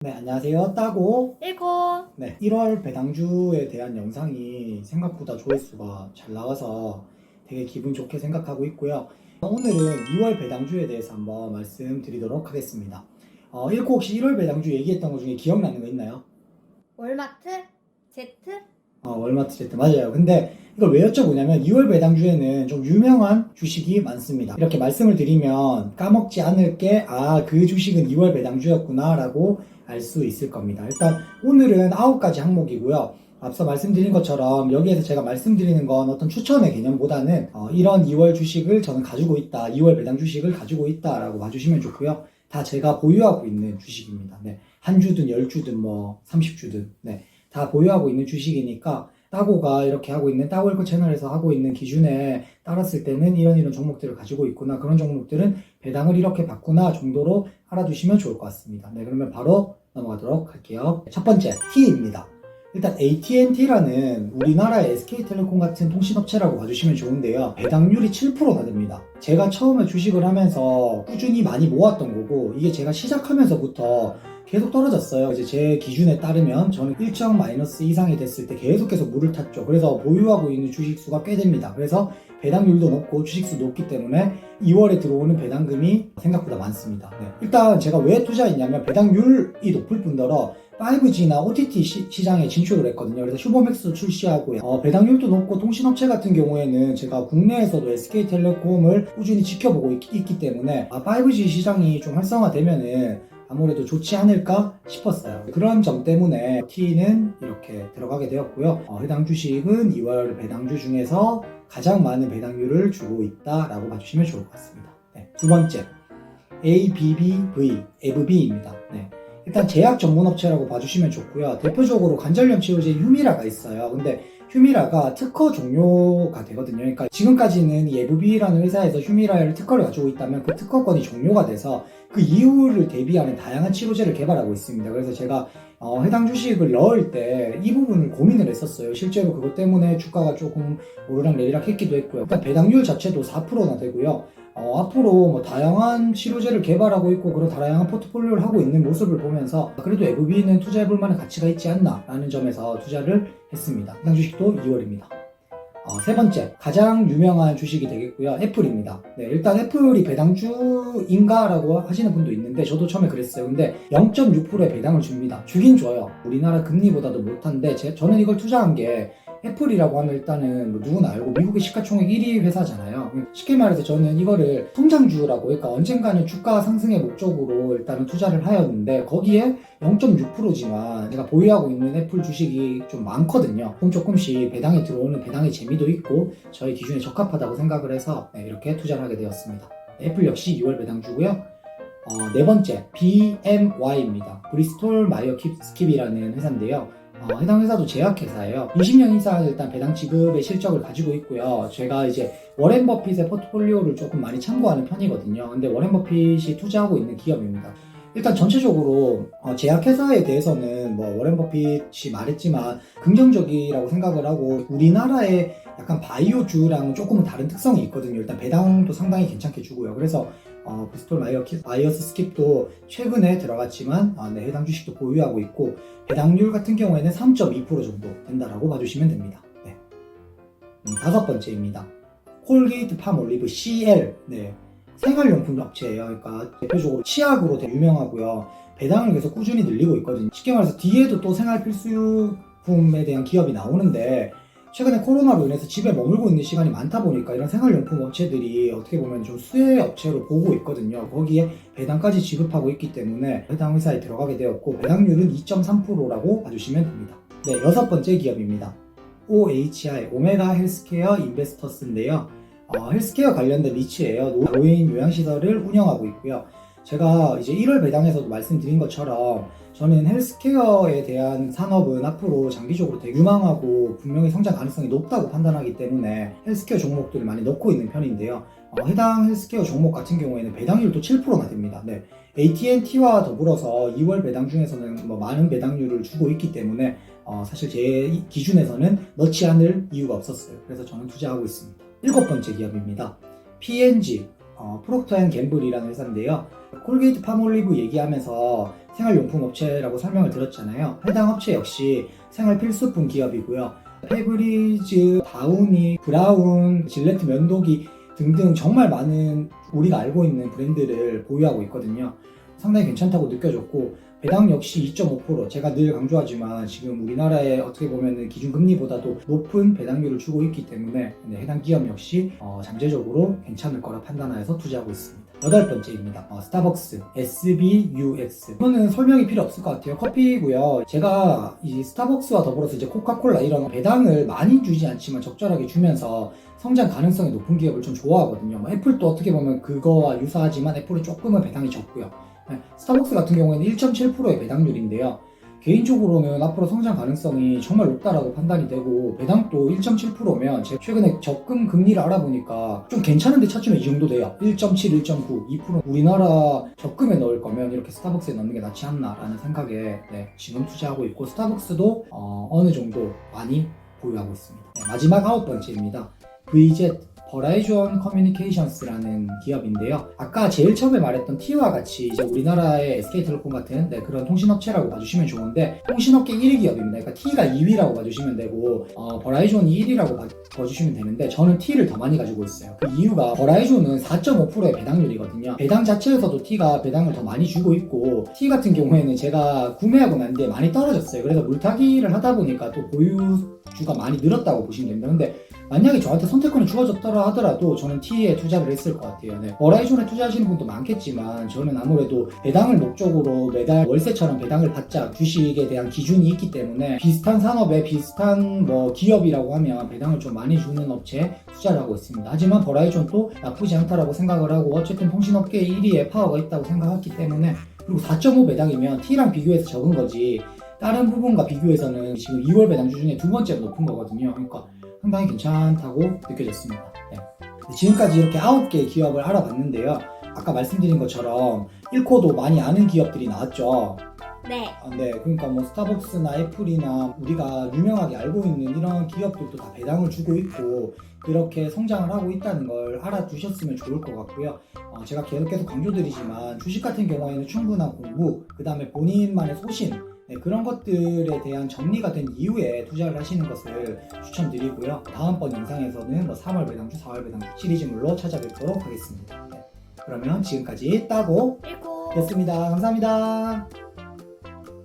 네, 안녕하세요. 따고. 읽고 1월 배당주에 대한 영상이 생각보다 조회수가 잘 나와서 되게 기분 좋게 생각하고 있고요. 오늘은 2월 배당주에 대해서 한번 말씀드리도록 하겠습니다. 읽고 혹시 1월 배당주 얘기했던 것 중에 기억나는 거 있나요? 월마트, 제트, 월마트 제트 맞아요. 근데 이걸 왜 여쭤보냐면 2월 배당주에는 좀 유명한 주식이 많습니다. 이렇게 말씀을 드리면 까먹지 않을 게 그 주식은 2월 배당주였구나 라고 알 수 있을 겁니다. 일단 오늘은 9가지 항목이고요. 앞서 말씀드린 것처럼 여기에서 제가 말씀드리는 건 어떤 추천의 개념보다는 이런 2월 주식을 저는 가지고 있다, 2월 배당 주식을 가지고 있다 라고 봐주시면 좋고요. 다 제가 보유하고 있는 주식입니다. 네. 한 주든 10주든 뭐 30주든 다 보유하고 있는 주식이니까 따고가 이렇게 하고 있는 따고일코 채널에서 하고 있는 기준에 따랐을 때는 이런 종목들을 가지고 있구나, 그런 종목들은 배당을 이렇게 받구나 정도로 알아두시면 좋을 것 같습니다. 네, 그러면 바로 넘어가도록 할게요. 첫 번째, T입니다. 일단 AT&T라는 우리나라의 SK텔레콤 같은 통신업체라고 봐주시면 좋은데요. 배당률이 7%나 됩니다. 제가 처음에 주식을 하면서 꾸준히 많이 모았던 거고, 이게 제가 시작하면서부터 계속 떨어졌어요. 이제 제 기준에 따르면 저는 일정 마이너스 이상이 됐을 때 계속해서 물을 탔죠. 그래서 보유하고 있는 주식 수가 꽤 됩니다. 그래서 배당률도 높고 주식수 높기 때문에 2월에 들어오는 배당금이 생각보다 많습니다. 일단 제가 왜 투자했냐면 배당률이 높을 뿐더러 5G나 OTT 시장에 진출을 했거든요. 그래서 슈퍼맥스 출시하고 배당률도 높고, 통신업체 같은 경우에는 제가 국내에서도 SK텔레콤을 꾸준히 지켜보고 있기 때문에 5G 시장이 좀 활성화되면은 아무래도 좋지 않을까 싶었어요. 그런 점 때문에 T는 이렇게 들어가게 되었고요. 해당 주식은 2월 배당주 중에서 가장 많은 배당률을 주고 있다라고 봐주시면 좋을 것 같습니다. 두 번째, ABB입니다. 일단 제약 전문 업체라고 봐주시면 좋고요. 대표적으로 관절염 치료제인 휴미라가 있어요. 근데 휴미라가 특허 종료가 되거든요. 그러니까 지금까지는 이 ABB라는 회사에서 휴미라를 특허를 가지고 있다면 그 특허권이 종료가 돼서 그 이후를 대비하는 다양한 치료제를 개발하고 있습니다. 그래서 제가 해당 주식을 넣을 때 이 부분을 고민을 했었어요. 실제로 그것 때문에 주가가 조금 오르락내리락 했기도 했고요. 일단 배당률 자체도 4%나 되고요. 앞으로 뭐 다양한 치료제를 개발하고 있고 그런 다양한 포트폴리오를 하고 있는 모습을 보면서 그래도 FB는 투자해볼 만한 가치가 있지 않나 라는 점에서 투자를 했습니다. 해당 주식도 2월입니다. 세 번째, 가장 유명한 주식이 되겠고요. 애플입니다. 일단 애플이 배당주인가 라고 하시는 분도 있는데 저도 처음에 그랬어요. 근데 0.6%의 배당을 줍니다. 주긴 줘요. 우리나라 금리보다도 못한데 저는 이걸 투자한 게, 애플이라고 하면 일단은 뭐 누구나 알고 미국의 시가총액 1위 회사잖아요. 쉽게 말해서 저는 이거를 성장주라고, 그러니까 언젠가는 주가 상승의 목적으로 일단은 투자를 하였는데, 거기에 0.6%지만 제가 보유하고 있는 애플 주식이 좀 많거든요. 조금씩 배당이 들어오는 배당의 재미도 있고 저희 기준에 적합하다고 생각을 해서 이렇게 투자를 하게 되었습니다. 애플 역시 2월 배당주고요. 네 번째, BMY입니다. 브리스톨 마이어 스킵이라는 회사인데요. 해당 회사도 제약회사예요. 20년 이상 일단 배당 지급의 실적을 가지고 있고요. 제가 이제 워렌 버핏의 포트폴리오를 조금 많이 참고하는 편이거든요. 근데 워렌 버핏이 투자하고 있는 기업입니다. 일단 전체적으로 제약회사에 대해서는 뭐 워렌 버핏이 말했지만 긍정적이라고 생각을 하고, 우리나라의 약간 바이오주랑은 조금은 다른 특성이 있거든요. 일단 배당도 상당히 괜찮게 주고요. 그래서 브리스톨 마이어스 스킵도 최근에 들어갔지만 해당 주식도 보유하고 있고, 배당률 같은 경우에는 3.2% 정도 된다라고 봐주시면 됩니다. 다섯 번째입니다. 콜게이트 팜올리브 CL. 생활용품 업체예요. 그러니까 대표적으로 치약으로 되게 유명하고요. 배당을 계속 꾸준히 늘리고 있거든요. 쉽게 말해서 뒤에도 또 생활 필수품에 대한 기업이 나오는데, 최근에 코로나로 인해서 집에 머물고 있는 시간이 많다 보니까 이런 생활용품 업체들이 어떻게 보면 좀 수혜 업체로 보고 있거든요. 거기에 배당까지 지급하고 있기 때문에 해당 회사에 들어가게 되었고, 배당률은 2.3%라고 봐주시면 됩니다. 여섯 번째 기업입니다. OHI, 오메가 헬스케어 인베스터스인데요. 헬스케어 관련된 리츠예요. 노인 요양시설을 운영하고 있고요. 제가 이제 1월 배당에서도 말씀드린 것처럼 저는 헬스케어에 대한 산업은 앞으로 장기적으로 되게 유망하고 분명히 성장 가능성이 높다고 판단하기 때문에 헬스케어 종목들을 많이 넣고 있는 편인데요. 해당 헬스케어 종목 같은 경우에는 배당률도 7%나 됩니다. AT&T와 더불어서 2월 배당 중에서는 뭐 많은 배당률을 주고 있기 때문에 사실 제 기준에서는 넣지 않을 이유가 없었어요. 그래서 저는 투자하고 있습니다. 일곱 번째 기업입니다. P&G, 프록터앤갬블이라는 회사인데요. 콜게이트 팜올리브 얘기하면서 생활용품 업체라고 설명을 드렸잖아요. 해당 업체 역시 생활 필수품 기업이고요. 페브리즈, 다우니, 브라운, 질레트 면도기 등등 정말 많은 우리가 알고 있는 브랜드를 보유하고 있거든요. 상당히 괜찮다고 느껴졌고 배당 역시 2.5%, 제가 늘 강조하지만 지금 우리나라에 어떻게 보면 기준금리보다도 높은 배당률을 주고 있기 때문에 해당 기업 역시 잠재적으로 괜찮을 거라 판단하여서 투자하고 있습니다. 8번째입니다. 스타벅스 SBUX. 이거는 설명이 필요 없을 것 같아요. 커피고요. 제가 이 스타벅스와 더불어서 이제 코카콜라 이런 배당을 많이 주지 않지만 적절하게 주면서 성장 가능성이 높은 기업을 좀 좋아하거든요. 애플도 어떻게 보면 그거와 유사하지만 애플은 조금은 배당이 적고요. 스타벅스 같은 경우에는 1.7%의 배당률인데요. 개인적으로는 앞으로 성장 가능성이 정말 높다라고 판단이 되고 배당도 1.7%면 제가 최근에 적금 금리를 알아보니까 좀 괜찮은데 찾으면 이 정도 돼요. 1.7, 1.9, 2%. 우리나라 적금에 넣을 거면 이렇게 스타벅스에 넣는 게 낫지 않나라는 생각에 지금 투자하고 있고 스타벅스도 어느 정도 많이 보유하고 있습니다. 마지막 9번째입니다. VZ 버라이전 커뮤니케이션스라는 기업인데요. 아까 제일 처음에 말했던 T와 같이 이제 우리나라의 SK텔레콤 같은 그런 통신업체라고 봐주시면 좋은데 통신업계 1위 기업입니다. 그러니까 T가 2위라고 봐주시면 되고 버라이전이 1위라고 봐주시면 되는데 저는 T를 더 많이 가지고 있어요. 그 이유가 버라이전은 4.5%의 배당률이거든요. 배당 자체에서도 T가 배당을 더 많이 주고 있고 T 같은 경우에는 제가 구매하고 난 뒤에 많이 떨어졌어요. 그래서 물타기를 하다 보니까 또 보유주가 많이 늘었다고 보시면 됩니다. 근데 만약에 저한테 선택권이 주어졌더라 하더라도 저는 T에 투자를 했을 것 같아요. 버라이전에 투자하시는 분도 많겠지만 저는 아무래도 배당을 목적으로 매달 월세처럼 배당을 받자 주식에 대한 기준이 있기 때문에 비슷한 산업에 비슷한 기업이라고 하면 배당을 좀 많이 주는 업체에 투자를 하고 있습니다. 하지만 버라이전도 나쁘지 않다라고 생각을 하고 어쨌든 통신업계 1위에 파워가 있다고 생각했기 때문에 그리고 4.5 배당이면 T랑 비교해서 적은 거지 다른 부분과 비교해서는 지금 2월 배당주 중에 두 번째로 높은 거거든요. 그러니까 상당히 괜찮다고 느껴졌습니다. 지금까지 이렇게 9개의 기업을 알아봤는데요. 아까 말씀드린 것처럼 1코도 많이 아는 기업들이 나왔죠. 네. 그러니까 스타벅스나 애플이나 우리가 유명하게 알고 있는 이런 기업들도 다 배당을 주고 있고 그렇게 성장을 하고 있다는 걸 알아두셨으면 좋을 것 같고요. 제가 계속 강조드리지만 주식 같은 경우에는 충분한 공부, 그 다음에 본인만의 소신 그런 것들에 대한 정리가 된 이후에 투자를 하시는 것을 추천드리고요. 다음번 영상에서는 3월 배당주, 4월 배당주 시리즈물로 찾아뵙도록 하겠습니다. 그러면 지금까지 따고 읽고 였습니다. 감사합니다.